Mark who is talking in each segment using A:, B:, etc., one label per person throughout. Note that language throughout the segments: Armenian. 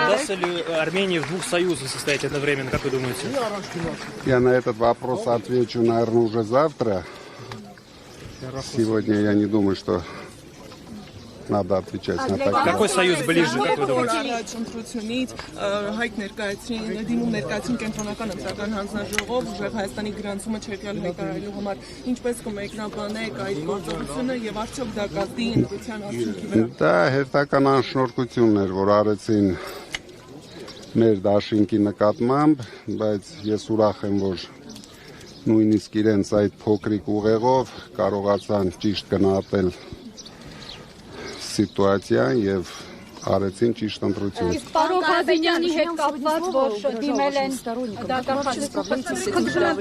A: Удастся ли Армении в двух союзах состоять одновременно, как вы думаете?
B: Я на этот вопрос отвечу, наверное, уже завтра. Сегодня я не думаю, что надо отвечать на такие.
A: Какой союз ближе, как вы думаете?
B: Դա հերթական անշնորհքությունն էր, որ արեցին մեր դաշինքի նկատմամբ, բայց ես ուրախ եմ, որ նույնիսկ իրենց այդ փոքրիկ ուղեղով կարողացան ճիշտ գնահատել սիտուացիան եւ արեցին ճիշտ ընտրություն։
C: Պարոն Փազինյանի հետ կապված որ դիմել են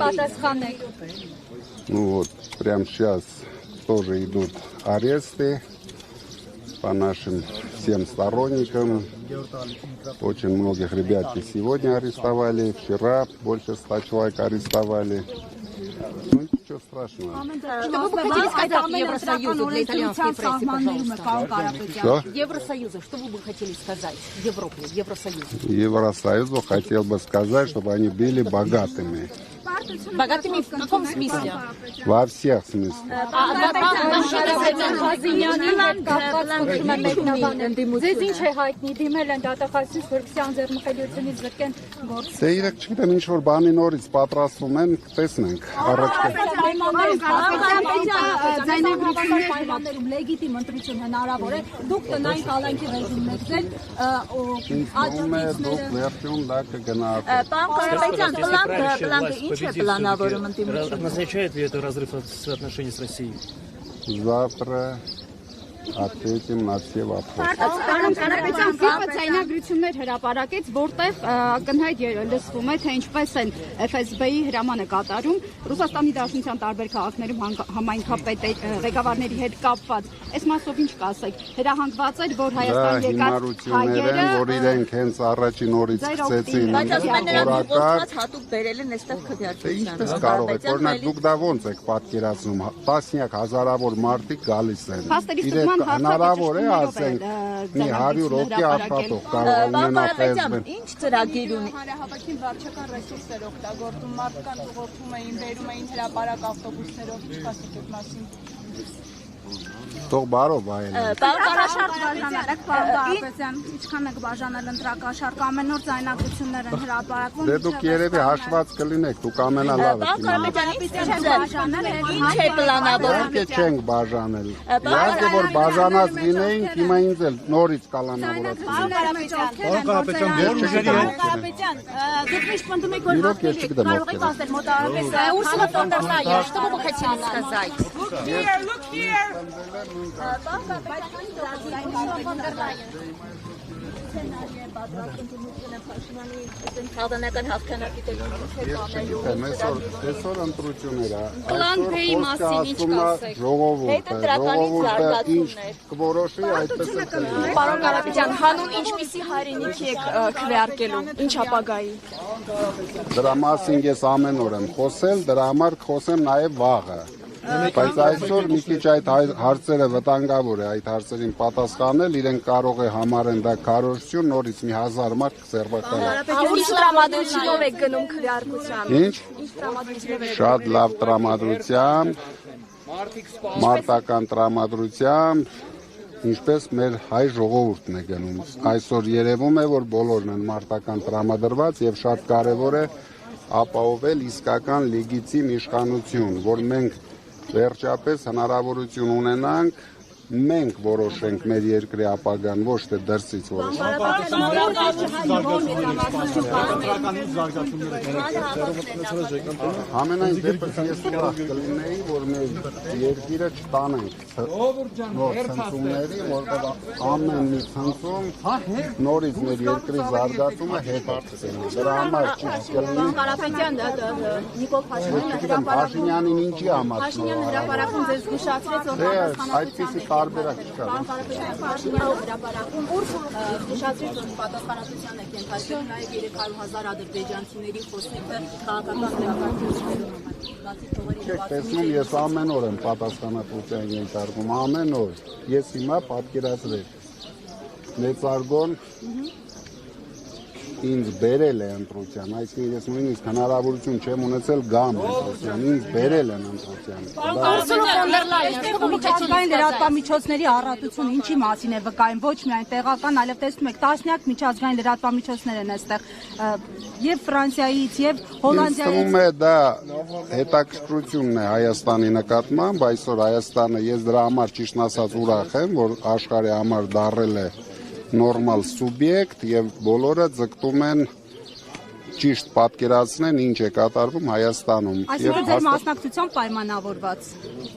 C: պատասխանեք։
B: Ну вот, прямо сейчас тоже идут аресты по нашим всем сторонникам. Очень многих ребят сегодня арестовали, вчера больше 100 человек арестовали. Ну ничего страшного.
D: Что вы бы хотели сказать Евросоюзу для итальянской прессы, пожалуйста?
B: Что?
D: Евросоюзу, что вы бы хотели сказать Европе, Евросоюзу?
B: Евросоюзу хотел бы сказать, чтобы они были богатыми.
D: Богатыми в каком смысле?
B: Во всех смыслах.
C: Ձեզ ինչ է հայտնի դիմել են դատախազից որ 20 ձեռնխելիությունից զրկեն գործ։
B: Դե իրեք չգիտեմ ինչ որ բանի նորից պատրաստում են, տեսնենք առաջ։
C: Ձայնագրություններում լեգիտիմ ընտրություն հնարավոր է։ Դուք տնային կալանքի ռեժիմն եք ձեր
B: Դուք վերջում դա կգնահատեք։
D: Պարոն Կարապետյան, պլանը ինչ է պլանավորում ընդդիմությունը։
A: Означает ли это разрыв отношений с Россией?
B: Завтра ответим на все вопросы.
C: Պարոն Կարապետյան, ԶԻՊ-ը ձայնագրություններ հրապարակեց, որտեղ ակնհայտ լսվում է, թե ինչպես են FSB-ի հրամանը կատարում Ռուսաստանի Դաշնության տարբեր քաղաքներում համայնքապետ ղեկավարների հետ կապված։ Այս մասով ինչ կասեք։ Հրահանգված էր, որ Հայաստան եկած
B: հիմարություններ են, որ իրենք հենց առաջին օրից գցեցին օրակարգ։
D: հատուկ բերել են այստեղ քվեարկության։
B: Ինչպես կարող եք, օրինակ դուք դա ոնց եք պատկերացնում, տասնյակ հազարավոր մարդիկ գալիս են։ Հնարավոր է ասենք մի 100 հոգի աշխատող կարող ունենա Facebook։
D: Ինչ ծրագիր ունի։
C: Հանրահավաքին վարչական ռեսուրսներ օգտագործում, մարդկանց ուղղորդում էին, բերում էին հրապարակ ավտոբուսներով, ինչ կասեք այդ մասին։
B: Թող բարով այլ։
C: Ընտրակաշարք բաժանելեք, պարոն Կարապետյան, ինչքան եք բաժանել ընտրակաշարք, ամեն օր ձայնագրություններ են հրապարակվում։
B: Դե դուք երևի հաշված կլինեք, դուք ամենալավը
D: Ինչ է պլանավորում։
B: Իհարկե չենք բաժանել։ Իհարկե որ բաժանած լինեինք, հիմա ինձ էլ նորից կալանավորած։
C: Պարոն Կարապետյան, դուք միշտ պնդում եք, որ կարող եք ասել մոտավորապես
D: Урсула фон дер Лайен, что вы бы хотели сказать?
C: Look here.
B: Այսօր ընտրություններ է։
C: Պլան Բ-ի մասին ինչ կասեք։
B: Ժողովուրդը ինչ կորոշի, այդպես է։
E: Պարոն Կարապետյան, հանուն ինչպիսի հայրենիք եք քվեարկելու, ինչ ապագայի։
B: Դրա մասին ես ամեն օր եմ խոսել, դրա համար կխոսեմ նաև վաղը։ Բայց այսօր մի քիչ այդ հարցերը վտանգավոր է, այդ հարցերին պատասխանել, իրենք կարող է համարեն դա քարոզություն, նորից մի 1000 մարդ կսերվակալ։
E: Ինչ տրամադրությունով եք գնում քվեարկության։
B: Ինչ։ Շատ լավ տրամադրությամբ, մարտական տրամադրությամբ, ինչպես մեր հայ ժողովուրդն է գնում։ Այսօր երևում է, որ բոլորն են մարտական տրամադրված եւ շատ կարեւոր է ապահովել իսկական լեգիտիմ իշխանություն, որ մենք վերջապես հնարավորություն ունենանք մենք որոշենք մեր երկրի ապագան, ոչ թե դրսից որոշենք։ Ամենայն դեպս ես ուրախ կլինեի, որ մեր երկիրը չտանենք նոր ցնցումների, որտեղ ամեն մի ցնցում նորից մեր երկրի զարգացումը հետաքրքրել է։ Դրա համար ճիշտ կլինի։
C: Կարապետյան, Նիկոլ
B: Փաշինյանին ինչի համար։
C: Փաշինյանը հրապարակում ձեզ զգուշացրեց, որ
B: այդպիսի տարբերակ չկա։
D: Ուշադրիր, որ պատասխանատվության եք ենթարկել նաև 300,000 ադրբեջանցիների խոսքը քաղաքական դեպքերում։
B: Չեք տեսնում, ես ամեն օր եմ պատասխանատվության ենթարկում, ամեն օր։ Ես հիմա պատկերացրեք, մեծարգոն ինձ բերել է ընտրության, այսինքն ես նույնիսկ հնարավորություն չեմ ունեցել գամ ընտրության, ինձ բերել են ընտրության։
D: Միջազգային լրատվամիջոցների առատությունը ինչի մասին է վկայում, ոչ միայն տեղական, այլև տեսնում եք, տասնյակ միջազգային լրատվամիջոցներ են այստեղ, եւ Ֆրանսիայից, եւ Հոլանդիայից։
B: Ինձ թվում է դա հետաքրքրությունն է Հայաստանի նկատմամբ, այսօր Հայաստանը, ես դրա համար ճիշտ ասած ուրախ եմ, որ աշխարհի համար դառել է նորմալ սուբյեկտ եւ բոլորը ձգտում են ճիշտ պատկերացնեն ինչ է կատարվում Հայաստանում։
D: Այսինքն ձեր մասնակցությամբ պայմանավորված։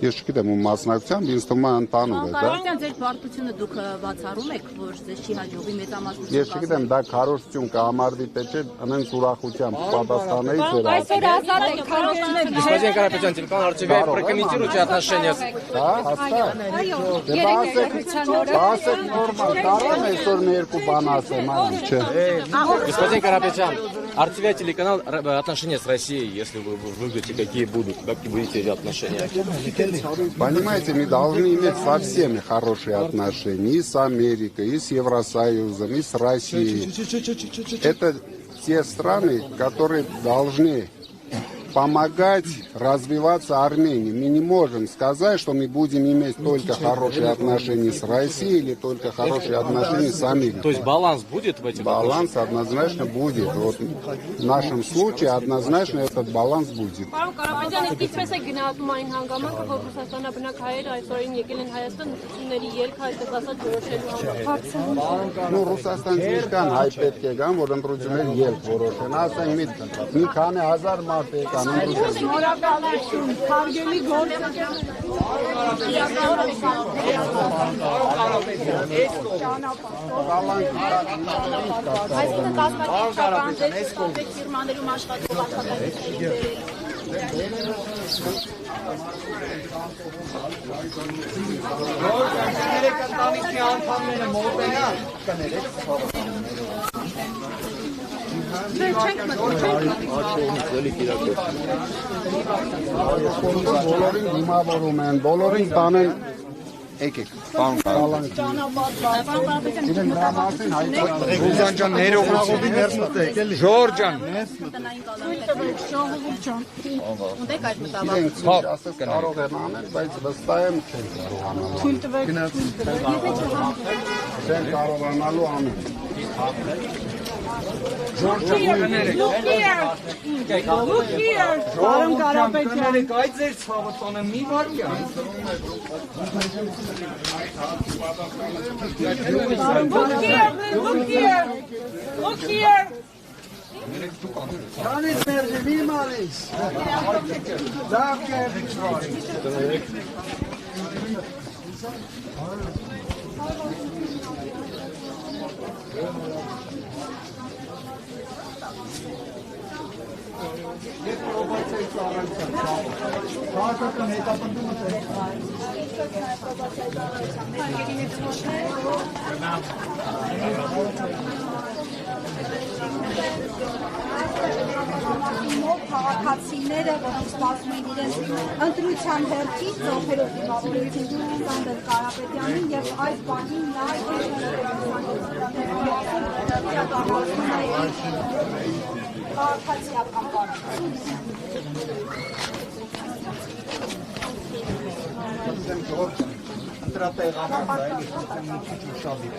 B: Ես չգիտեմ ում մասնակցությամբ, ինձ թվում է ընդհանուր է դա։
D: Կարողան ձեր պարտությունը դուք բացառում եք, որ ձեզ չի հաջողվի մեծամասնություն։
B: Ես չգիտեմ, դա քարոզություն կհամարվի թե չէ, անենց ուրախությամբ պատասխանեի ձեր։
D: Այսօր ազատ եք քարոզություններ։
A: Господин Карапетян, телеканал РТВ, прокомментируйте отношения.
B: Հա, հաստատ։ Դե բասեք նորմալ, կարող այսօր մի երկու բան ասեմ, այլ չէ։
A: Господин Карапетян, РТВ телеканал отношения с Россией, если вы выиграете, какие будете эти отношения?
B: Понимаете, мы должны иметь со всеми хорошие отношения, и с Америкой, и с Евросоюзом, и с Россией. Это те страны, которые должны помогать развиваться Армении. Мы не можем сказать, что мы будем иметь только хорошие отношения с Россией или только хорошие отношения с Америкой.
A: То есть баланс будет в этих
B: Баланс однозначно будет. Вот в нашем случае однозначно этот баланс будет.
F: Պարոն Կարապետյան, իսկ ինչպես է գնահատում այն հանգամանքը, որ ռուսաստանաբնակ հայերը այսօրին եկել են Հայաստան նստությունների ելքը այսպես ասած որոշելու համար։
B: Ну, Ռուսաստանից կան հայ պետք է գան, որ ընտրություններ ելք որոշեն։ Ասենք մի քանի հազար մարդ եկան ընտրություն։
D: Շնորհակալություն, հարգելի գործ։
E: Այսինքն կազմակերպական ֆիրմաներում աշխատող աշխատակիցների
B: Բոլորին դիմավորում են, բոլորին տանեն եկեք, պարոն Ռուզան ջան, ներողություն, Ժորժ ջան։
D: Ուտեք այդ մտավախությունը։
B: Ասես կարող են անել, բայց վստահ եմ չեն կարողանալու։
D: Թույլ տվեք։
B: Չեն կարողանալու անել։
D: Look here. Պարոն Կարապետյան։
G: Այդ ձեր ցավը տանը մի վարյա։
F: Look here.
G: Կանից մերժի մի մարիս։ Դավ կերդիք շվարի։ Ես պրոբացիայի ծառայության քաղաքական հետապնդումը
D: քաղաքացիները, որոնք սպասում են իրենց ընտրության հերթին, ծոփերով դիմավորեցին Սանդր Կարապետյանին եւ այս բանին նա քաղաքացիական բան։
G: ընտրատեղանոց այլ մի քիչ ուշադիր։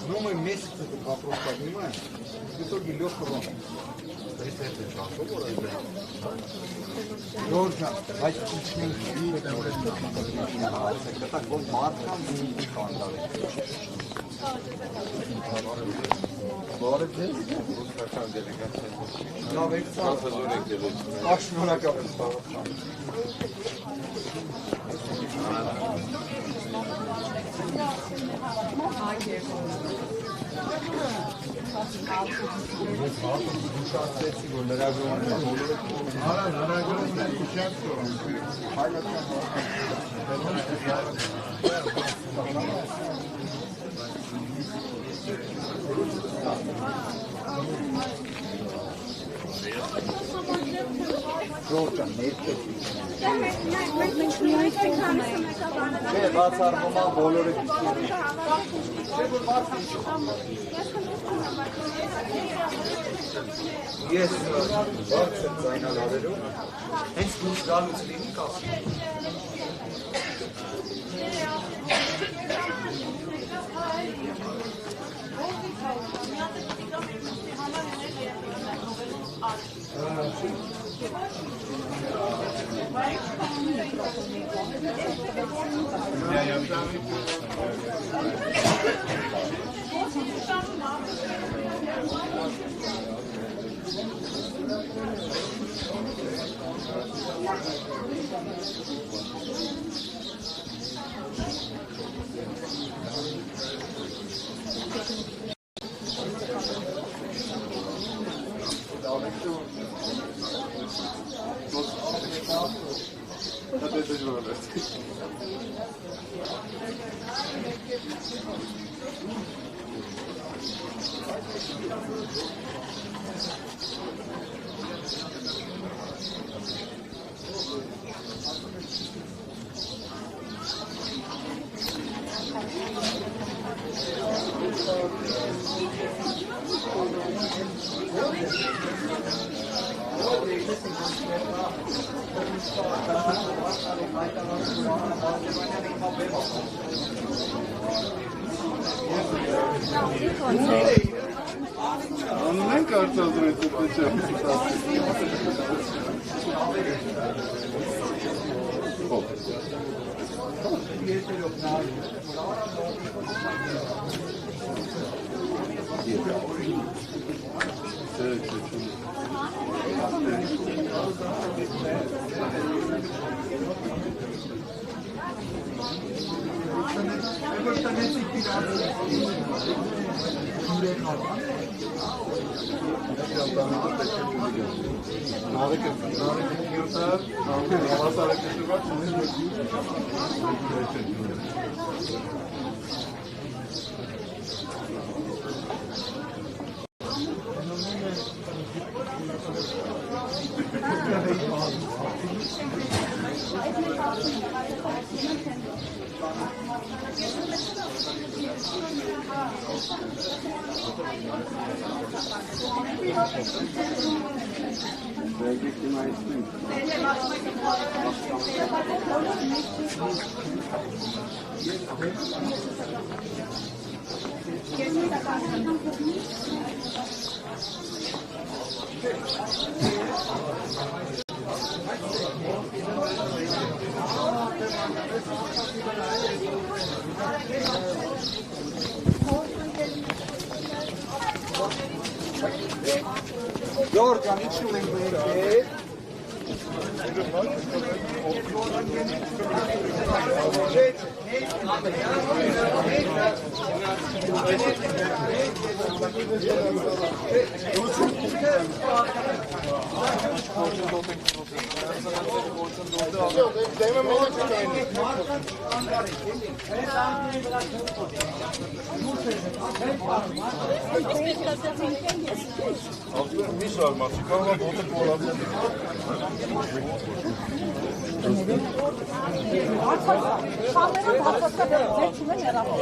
G: Ну, мы месяц этот вопрос поднимаем. В итоге Леха Ром. Georgia, բայց ինչի так бол մարդկան դու կանդալ։ Բարև ձեզ, ռուսական դելեգացիա։ Լավ եք, ֆրանսիազոր եք դելեգացիա։ Աշնորհակալ եմ, Ուշացեցի, որ լրագրողները բոլորը Արա, լրագրողները Ժողովրդան ներքեզ Չէ, բացառվում է բոլորը Ես բարձր ձայնալարերում հենց դուրս գալուց լինի կասում Անունեն կարծազում է Georgia, իջնում ենք ներքև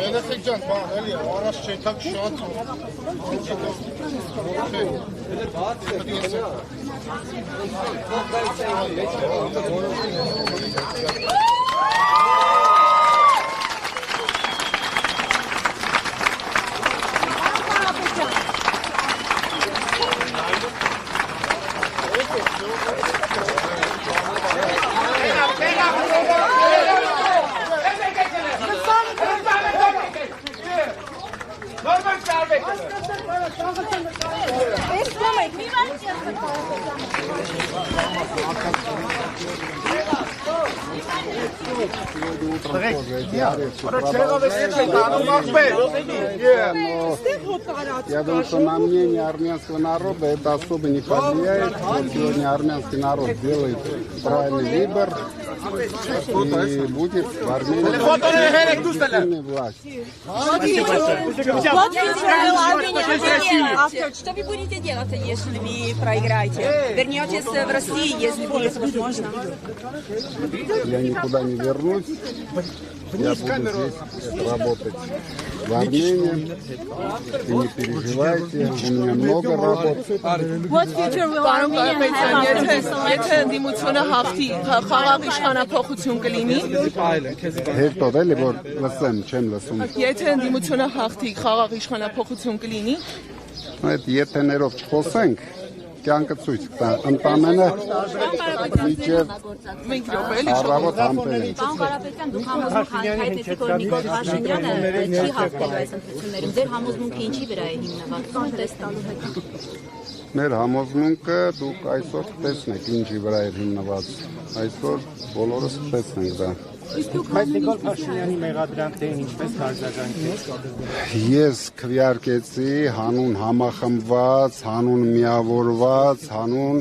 G: Երեխեք ջան, բան, էլի, առաջ չենթակ շատ
B: Я думаю, что на мнение армянского народа это особо не повлияет. Сегодня армянский народ делает правильный выбор и будет в Армении легитимной власти.
H: Что вы будете делать, если вы проиграете? Вернетесь в Россию, если будет возможно?
B: Я никуда не вернусь. Я буду здесь работать в Армении. И не переживайте, у меня много работы.
D: What future will Armenia have after this election?
I: Եթե ընդդիմությունը հաղթի, խաղաղ իշխանափոխություն կլինի։
B: Հետո էլի որ լսեմ, չեմ լսում։
I: Եթե ընդդիմությունը հաղթի, խաղաղ իշխանափոխություն կլինի։
B: Այդ եթեներով չխոսենք, կյանքը ցույց կտա։ Ընդամենը միջև
I: Մենք րոպե էլի
B: առավոտ համբեր ենք։
D: Պարոն Կարապետյան, դուք համոզմունք հայտեցիք, որ Նիկոլ Փաշինյանը չի հաղթելու այս ընտրություններում։ Ձեր համոզմունքը ինչի վրա է հիմնված։ Ո՞ւմ տեսնալու հետ։
B: Մեր համոզմունքը դուք այսօր տեսնեք ինչի վրա է հիմնված։ Այսօր բոլորս տեսնենք դա։
J: Բայց Նիկոլ Փաշինյանի մեղադրանքներին ինչպես կարձագանքեք։
B: Ես քվեարկեցի հանուն համախմբված, հանուն միավորված, հանուն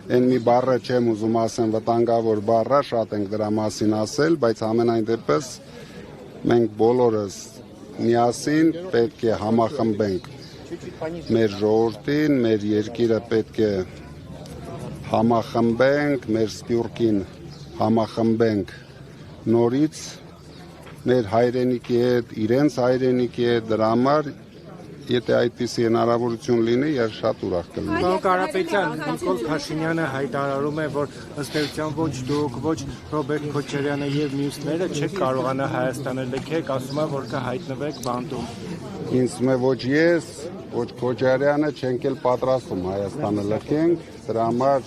B: այն մի բառը չեմ ուզում ասեմ, վտանգավոր բառը, շատ ենք դրա մասին ասել, բայց ամենայն դեպս մենք բոլորս միասին պետք է համախմբենք մեր ժողովրդին, մեր երկիրը պետք է համախմբենք, մեր սփյուռքին համախմբենք նորից մեր հայրենիքի հետ, իրենց հայրենիքի հետ, դրա համար եթե այդպիսի հնարավորություն լինի, ես շատ ուրախ կլինեմ։
J: Պարոն Կարապետյան, Նիկոլ Փաշինյանը հայտարարում է, որ ըստ էության ոչ դուք, ոչ Ռոբերտ Քոչարյանը եւ մյուսները չեք կարողանա Հայաստանը լքեք, ասում է, որ կհայտնվեք բանտում։
B: Ինձ թվում է ոչ ես, ոչ Քոչարյանը չենք էլ պատրաստում Հայաստանը լքենք, դրա համար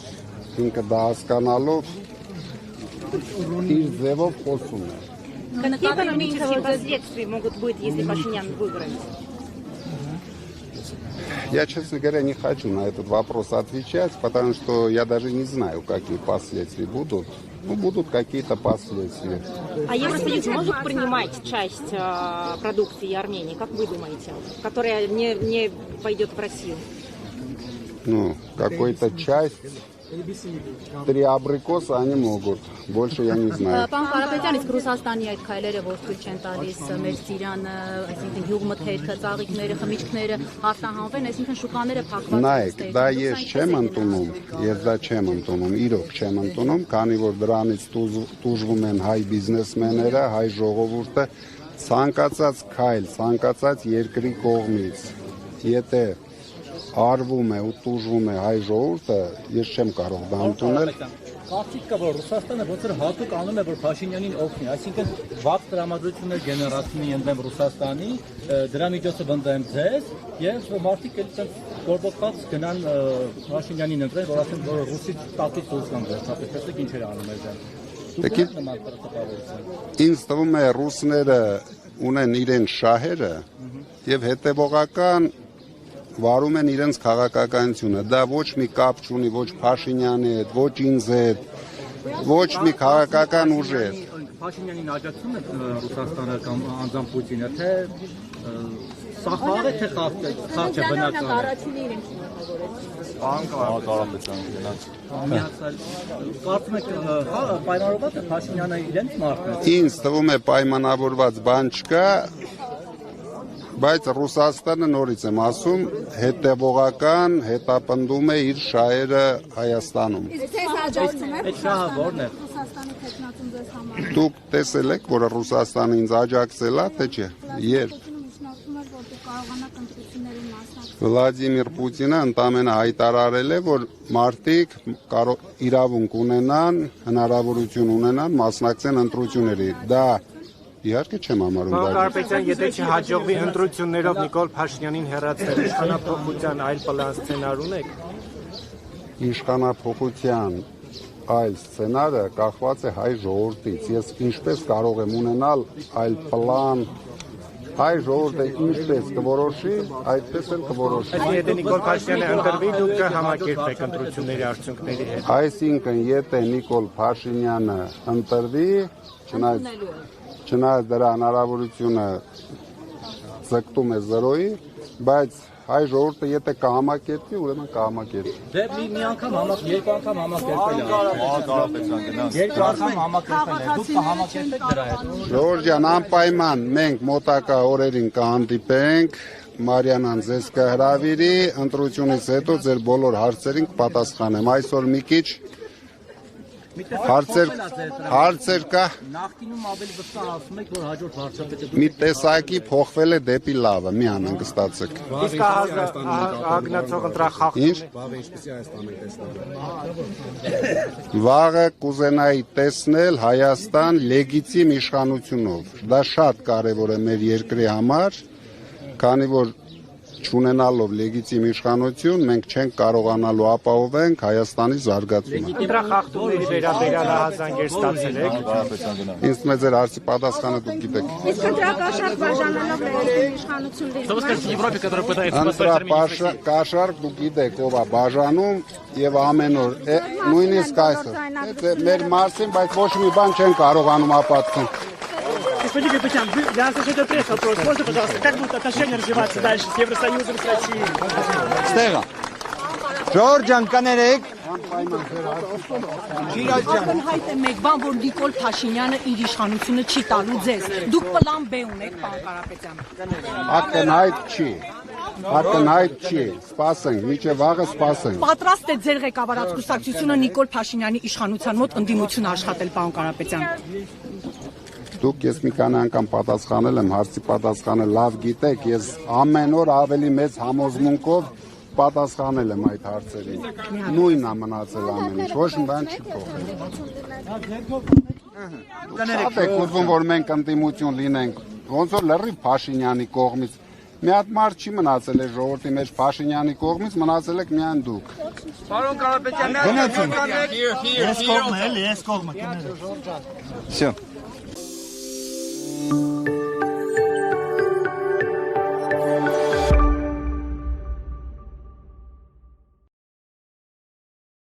B: ինքը դա հասկանալով իր ձևով խոսում է։
H: Какие экономические последствия могут быть, если Пашинян выиграет?
B: Я, честно говоря, не хочу на этот вопрос отвечать, потому что я даже не знаю, какие последствия будут. Ну, будут какие-то последствия.
H: А Евросоюз может принимать часть продукции Армении, как вы думаете, которая не пойдет в Россию?
B: Ну, какой-то часть. 3 абрикоса они могут. Больше я не знаю.
D: Պարոն Կարապետյան, իսկ Ռուսաստանի այդ քայլերը որ ցույց չեն տալիս մեր Սիրիանը, այսինքն յուղմթերքը, ծաղիկները, խմիչքները արտահանվեն, այսինքն շուկաները փակված
B: Նայեք, դա ես չեմ ընդունում, իրոք չեմ ընդունում, քանի որ դրանից տուժվում են հայ բիզնեսմենները, հայ ժողովուրդը, ցանկացած քայլ, ցանկացած երկրի կողմից, եթե արվում է ու տուժվում է հայ ժողովուրդը, ես չեմ կարող դա ընդունել։
K: Կարծիք կա, որ Ռուսաստանը ոնց որ հատուկ անում է, որ Փաշինյանին օգնի, այսինքն վատ տրամադրություններ գեներացնի ընդդեմ Ռուսաստանի, դրա միջոցով ընդդեմ ձեզ, եւ մարդիկ էլ այդպես գործոքած գնան Փաշինյանին ընտրեն, որ ասեն, որ ռուսի տակից դուրս գան վերջապես, տեսեք ինչ էր անում այդտեղ։
B: Ինձ թվում է ռուսները ունեն իրենց շահերը եւ հետեւողական վարում են իրենց քաղաքականությունը, դա ոչ մի կապ չունի ոչ Փաշինյանի հետ, ոչ ինձ հետ, ոչ մի քաղաքական ուժ հետ։
K: Փաշինյանին աջակցում է Ռուսաստանը կամ անձամբ Պուտինը, թե սախաղ է, թե խաղ չէ բնական։
D: Առաջինը իրենք
K: Կարծում եք պայմանավորված է Փաշինյանը իրենց մարդը։
B: Ինձ թվում է պայմանավորված բան չկա, բայց Ռուսաստանը նորից եմ ասում, հետևողական հետապնդում է իր շահերը Հայաստանում։
K: Այդ շահը ո՞րն է։
B: Դուք տեսել եք, որ Ռուսաստանը ինձ աջակցել է, թե չէ։ Երբ Վլադիմիր Պուտինը ընդամենը հայտարարել է, որ մարդիկ իրավունք ունենան, հնարավորություն ունենան մասնակցեն ընտրությունների։ Դա իհարկե չեմ համարում դա։
J: Պարոն Կարապետյան, եթե չհաջողվի ընտրություններով Նիկոլ Փաշինյանին հեռացնել, իշխանափոխության այլ պլան սցենար ունեք։
B: Իշխանափոխության այլ սցենարը կախված է հայ ժողովրդից։ Ես ինչպես կարող եմ ունենալ այլ պլան, հայ ժողովուրդը ինչպես կորոշի, այդպես էլ կորոշի։
J: Եթե Նիկոլ Փաշինյանը ընտրվի, դուք կհամակերպեք ընտրությունների արդյունքների հետ։
B: Այսինքն, եթե Նիկոլ Փաշինյանը ընտրվի, չնայած դրա հնարավորությունը ձգտում է 0-ի, բայց հայ ժողովուրդը եթե կհամակերպի, ուրեմն կհամակերպի։
K: Դե մի անգամ երկու անգամ համակերպել է։ Երկու անգամ համակերպել է։ Դուք կհամակերպեք դրա հետ։
B: Ժողովուրդ ջան, անպայման մենք մոտակա օրերին կհանդիպենք, Մարիանան ձեզ կհրավիրի, ընտրությունից հետո ձեր բոլոր հարցերին կպատասխանեմ։ Այսօր մի քիչ հարցեր կա։
K: Նախկինում ավելի վստահ ասում եք, որ հաջորդ վարչապետը
B: Մի տեսակի փոխվել է դեպի լավը, մի անհանգստացեք։
J: Իսկ ագնացող ընտրախախտում
B: Վաղը կուզենայի տեսնել Հայաստան լեգիտիմ իշխանությունով։ Դա շատ կարևոր է մեր երկրի համար, քանի որ չունենալով լեգիտիմ իշխանություն, մենք չենք կարողանալու ապահովենք Հայաստանի զարգացումը։
J: Ընտրախախտումների վերաբերյալ հազանգեր ստացել եք։
B: Ինձ մեծ էր հարցի պատասխանը դուք գիտեք։
D: Իսկ ընտրակաշառք բաժանելով լեգիտիմ իշխանություն
B: Ընտրակաշառք դուք գիտեք ով է բաժանում եւ ամեն օր նույնիսկ այսօր մեր մասին, բայց ոչ մի բան չեն կարողանում ապացուցել։
L: Господин Капитан, я совершенно приехал просто. Можно, пожалуйста, как будут отношения развиваться дальше с Евросоюзом, с Россией?
M: Ստեղա։ Ժորժան կներեք։
I: Ակնհայտ է մեկ բան, որ Նիկոլ Փաշինյանը իր իշխանությունը չի տալու ձեզ։ Դուք պլան B ունեք, պարոն Կարապետյան։
B: Ակնհայտ չի, սպասենք, միջև վաղը սպասենք։
I: Պատրաստ է ձեր ղեկավարած կուսակցությունը Նիկոլ Փաշինյանի իշխանության մոտ ընդդիմություն աշխատել, պարոն Կարապետյան։
B: Դուք ես մի քանի անգամ պատասխանել եմ, հարցի պատասխանը լավ գիտեք, ես ամեն օր ավելի մեծ համոզմունքով պատասխանել եմ այդ հարցերին։ Նույնն է մնացել ամեն ինչ, ոչ մի բան չի փոխել։ Շատ եք ուզում, որ մենք ընդդիմություն լինենք, ոնց որ լրիվ Փաշինյանի կողմից։ Մի հատ մարդ չի մնացել է ժողովրդի մեջ Փաշինյանի կողմից, մնացել եք միայն դուք։
M: Պարոն Կարապետյան,
L: Ես կողմը, էլի, ես կողմը։
M: Всё